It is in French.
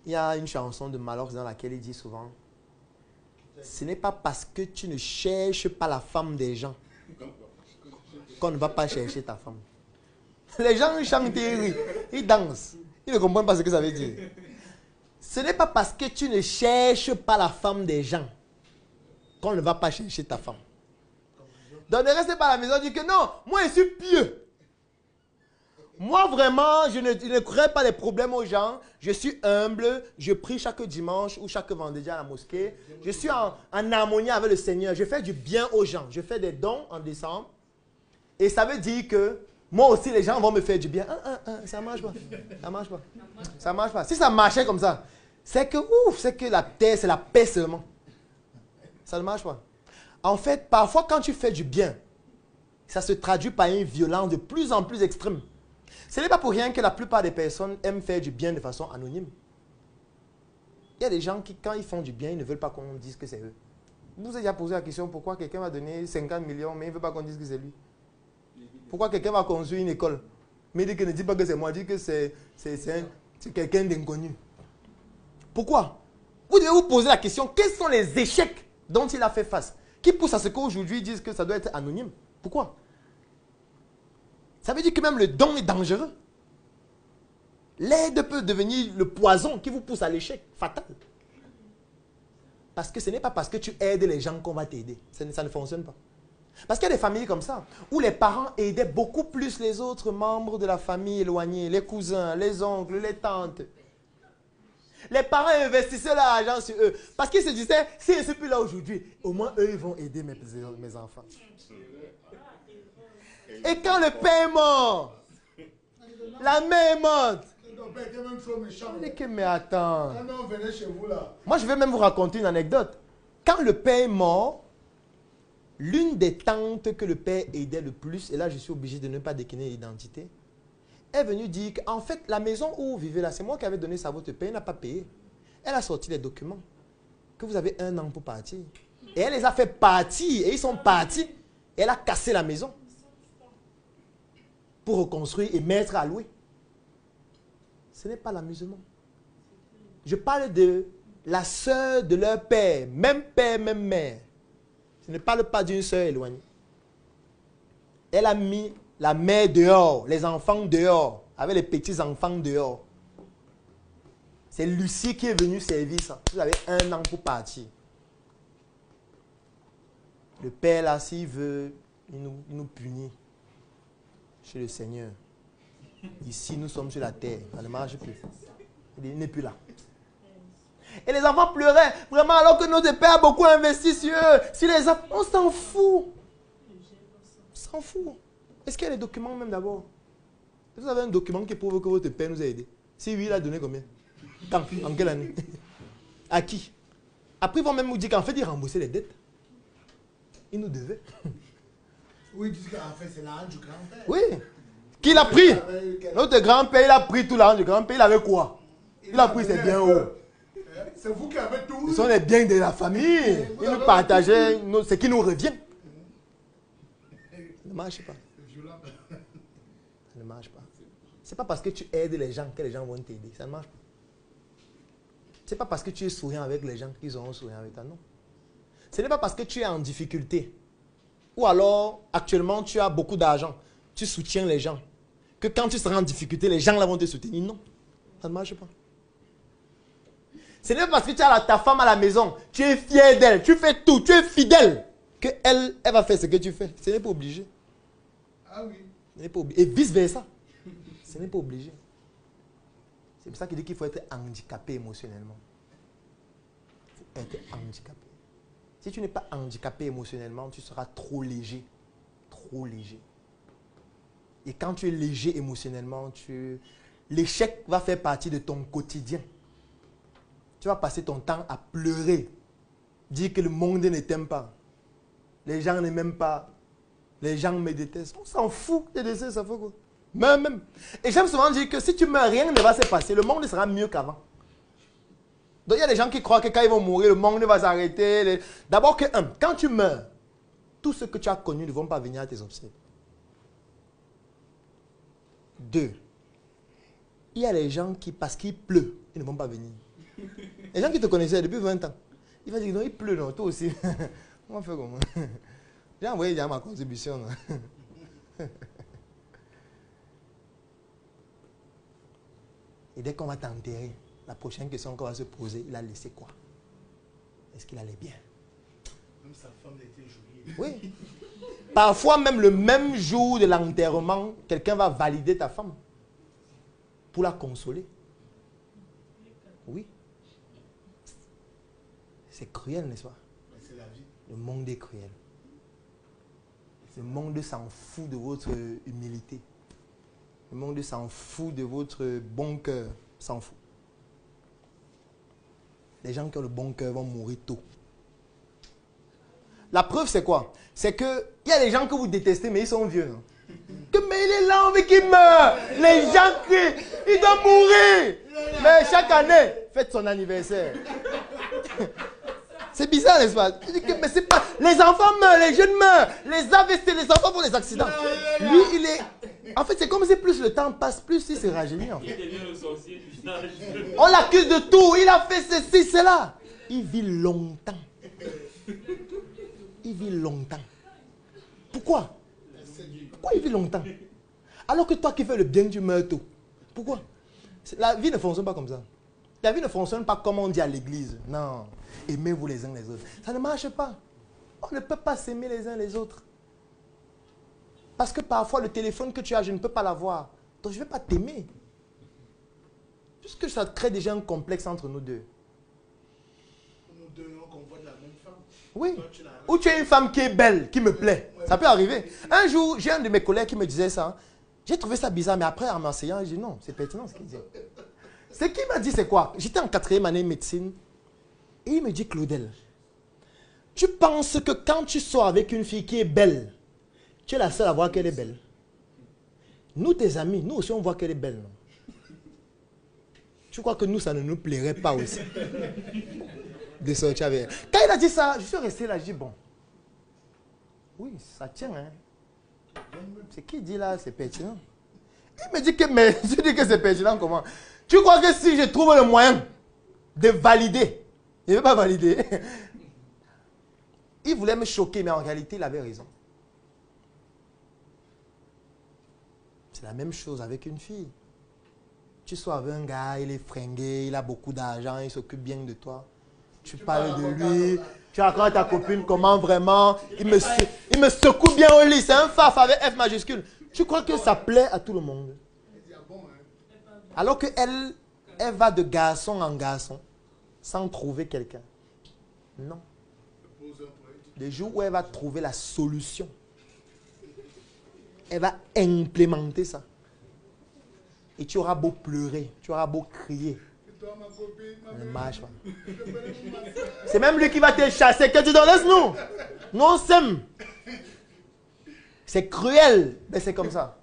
Il y a une chanson de Malox dans laquelle il dit souvent, ce n'est pas parce que tu ne cherches pas la femme des gens qu'on ne va pas chercher ta femme. Les gens chantent et rient, ils dansent. Ils ne comprennent pas ce que ça veut dire. Ce n'est pas parce que tu ne cherches pas la femme des gens qu'on ne va pas chercher ta femme. Donc ne restez pas à la maison et dites que non, moi je suis pieux. Moi vraiment, je ne crée pas les problèmes aux gens. Je suis humble, je prie chaque dimanche ou chaque vendredi à la mosquée. Je suis en harmonie avec le Seigneur. Je fais du bien aux gens. Je fais des dons en décembre. Et ça veut dire que moi aussi, les gens vont me faire du bien. Ça ne marche pas. Ça marche pas. Ça marche pas. Si ça marchait comme ça, c'est que la terre, c'est la paix seulement. Ça ne marche pas. En fait, parfois, quand tu fais du bien, ça se traduit par une violence de plus en plus extrême. Ce n'est pas pour rien que la plupart des personnes aiment faire du bien de façon anonyme. Il y a des gens qui, quand ils font du bien, ils ne veulent pas qu'on dise que c'est eux. Vous vous avez déjà posé la question pourquoi quelqu'un va donner 50 millions, mais il ne veut pas qu'on dise que c'est lui. Pourquoi quelqu'un va construire une école, mais il dit que ne dit pas que c'est moi, il dit que c'est quelqu'un d'inconnu. Pourquoi? Vous devez vous poser la question, quels sont les échecs dont il a fait face, qui poussent à ce qu'aujourd'hui ils disent que ça doit être anonyme? Pourquoi? Ça veut dire que même le don est dangereux. L'aide peut devenir le poison qui vous pousse à l'échec fatal. Parce que ce n'est pas parce que tu aides les gens qu'on va t'aider. Ça ne fonctionne pas. Parce qu'il y a des familles comme ça, où les parents aidaient beaucoup plus les autres membres de la famille éloignée, les cousins, les oncles, les tantes. Les parents investissaient leur argent sur eux. Parce qu'ils se disaient, si je ne suis plus là aujourd'hui, au moins eux, ils vont aider mes enfants. Et quand le père est mort, la mère est morte. On dit que, mais attends. Moi, je vais même vous raconter une anecdote. Quand le père est mort, l'une des tantes que le père aidait le plus, et là, je suis obligé de ne pas décliner l'identité, est venue dire qu'en fait, la maison où vous vivez là, c'est moi qui avais donné ça à votre père, il n'a pas payé. Elle a sorti les documents, que vous avez 1 an pour partir. Et elle les a fait partir, et ils sont partis, et elle a cassé la maison pour reconstruire et mettre à louer. Ce n'est pas l'amusement. Je parle de la sœur de leur père, même mère. Je ne parle pas d'une sœur éloignée. Elle a mis la mère dehors, les enfants dehors, avec les petits-enfants dehors. C'est Lucie qui est venue servir ça. Vous avez 1 an pour partir. Le père, là, s'il veut, il nous punit chez le Seigneur. Ici, nous sommes sur la terre. Ça ne marche plus. Il n'est plus là. Et les enfants pleuraient, vraiment, alors que notre père a beaucoup investi sur eux. Si les enfants, on s'en fout. On s'en fout. Est-ce qu'il y a des documents même d'abord? Vous avez un document qui prouve que votre père nous a aidés. Si oui, il a donné combien? Quand? En quelle année? À qui? Après, ils vont même vous dire qu'en fait, il remboursait les dettes. Il nous devait. Oui, ils disent qu'en fait, c'est l'argent du grand-père. Oui. Qui l'a pris? Notre grand-père, il a pris tout l'argent du grand-père. Il avait quoi? Il a pris ses biens hauts. C'est vous qui avez tout. Ce sont les biens de la famille. Il nous partageait ce qui nous revient. Ça ne marche pas. Ça ne marche pas. Ce n'est pas parce que tu aides les gens que les gens vont t'aider. Ça ne marche pas. Ce n'est pas parce que tu es souriant avec les gens qu'ils auront souriant avec toi. Non. Ce n'est pas parce que tu es en difficulté. Ou alors, actuellement, tu as beaucoup d'argent. Tu soutiens les gens. Que quand tu seras en difficulté, les gens là vont te soutenir. Non. Ça ne marche pas. Ce n'est pas parce que tu as ta femme à la maison, tu es fier d'elle, tu fais tout, tu es fidèle, qu'elle va faire ce que tu fais. Ce n'est pas obligé. Ah oui. Ce n'est pas obligé. Et vice-versa. Ce n'est pas obligé. C'est pour ça qu'il dit qu'il faut être handicapé émotionnellement. Il faut être handicapé. Si tu n'es pas handicapé émotionnellement, tu seras trop léger. Trop léger. Et quand tu es léger émotionnellement, l'échec va faire partie de ton quotidien. Tu vas passer ton temps à pleurer, dire que le monde ne t'aime pas, les gens ne m'aiment pas, les gens me détestent. On s'en fout des décès, ça fait quoi? Même. Et j'aime souvent dire que si tu meurs, rien ne va se passer, le monde sera mieux qu'avant. Donc il y a des gens qui croient que quand ils vont mourir, le monde va s'arrêter. D'abord que, quand tu meurs, tout ce que tu as connu ne vont pas venir à tes obsèques. 2, il y a les gens qui, parce qu'il pleut, ils ne vont pas venir. Les gens qui te connaissaient depuis 20 ans, il va dire non, il pleut, non, toi aussi. On va faire comment? J'ai envoyé déjà ma contribution. Et dès qu'on va t'enterrer, la prochaine question qu'on va se poser, il a laissé quoi? Est-ce qu'il allait bien? Même sa femme était jolie. Oui. Parfois, même le même jour de l'enterrement, quelqu'un va valider ta femme pour la consoler. Oui. C'est cruel, n'est-ce pas? C'est la vie. Le monde est cruel. Le monde s'en fout de votre humilité. Le monde s'en fout de votre bon cœur. S'en fout. Les gens qui ont le bon cœur vont mourir tôt. La preuve, c'est quoi? C'est qu'il y a des gens que vous détestez, mais ils sont vieux. Non? Mais il est là, on veut qu'il meure. Les gens crient, il doit mourir. Mais chaque année, faites son anniversaire. C'est bizarre, n'est-ce pas? Mais c'est pas... Les enfants meurent, les jeunes meurent. Les AVC, les enfants font des accidents. Lui, il est... En fait, c'est comme si plus le temps passe, plus il se rajeunit. En fait. Il devient le sorcier du village. On l'accuse de tout. Il a fait ceci, cela. Il vit longtemps. Il vit longtemps. Pourquoi? Pourquoi il vit longtemps? Alors que toi qui fais le bien, tu meurs tôt. Pourquoi? La vie ne fonctionne pas comme ça. La vie ne fonctionne pas comme on dit à l'église. Non. Aimez-vous les uns les autres. Ça ne marche pas. On ne peut pas s'aimer les uns les autres. Parce que parfois, le téléphone que tu as, je ne peux pas l'avoir. Donc, je ne vais pas t'aimer. Puisque ça crée déjà un complexe entre nous deux. Nous deux, on convoite la même femme. Oui. Toi, Ou tu as une femme qui est belle, qui me plaît. Ça peut arriver. Un jour, j'ai un de mes collègues qui me disait ça. J'ai trouvé ça bizarre, mais après, en m'enseignant, j'ai dit non, c'est pertinent ce qu'il dit. Ce qu'il m'a dit, c'est quoi? J'étais en 4e année de médecine. Et il me dit, Claudel, tu penses que quand tu sors avec une fille qui est belle, tu es la seule à voir qu'elle est belle? Nous, tes amis, nous aussi, on voit qu'elle est belle. Non? Tu crois que nous, ça ne nous plairait pas aussi de sortir avec elle? Quand il a dit ça, je suis resté là, je dis, bon, oui, ça tient. Hein. Ce qu'il dit là, c'est pertinent. Il me dit que, mais tu dis que c'est pertinent comment? Tu crois que si je trouve le moyen de valider, il ne veut pas valider. Il voulait me choquer, mais en réalité, il avait raison. C'est la même chose avec une fille. Tu sois avec un gars, il est fringué, il a beaucoup d'argent, il s'occupe bien de toi. Tu parles de lui, tu racontes à ta copine comment vraiment, il me secoue bien au lit, c'est un faf avec F majuscule. Tu crois que ça plaît à tout le monde? Alors qu'elle, elle va de garçon en garçon, sans trouver quelqu'un. Non. Le jour où elle va trouver la solution, elle va implémenter ça. Et tu auras beau pleurer, tu auras beau crier. Ça ne marche pas. C'est même lui qui va te chasser. Que tu donnes, laisse-nous. Nous on s'aime. C'est cruel, mais c'est comme ça.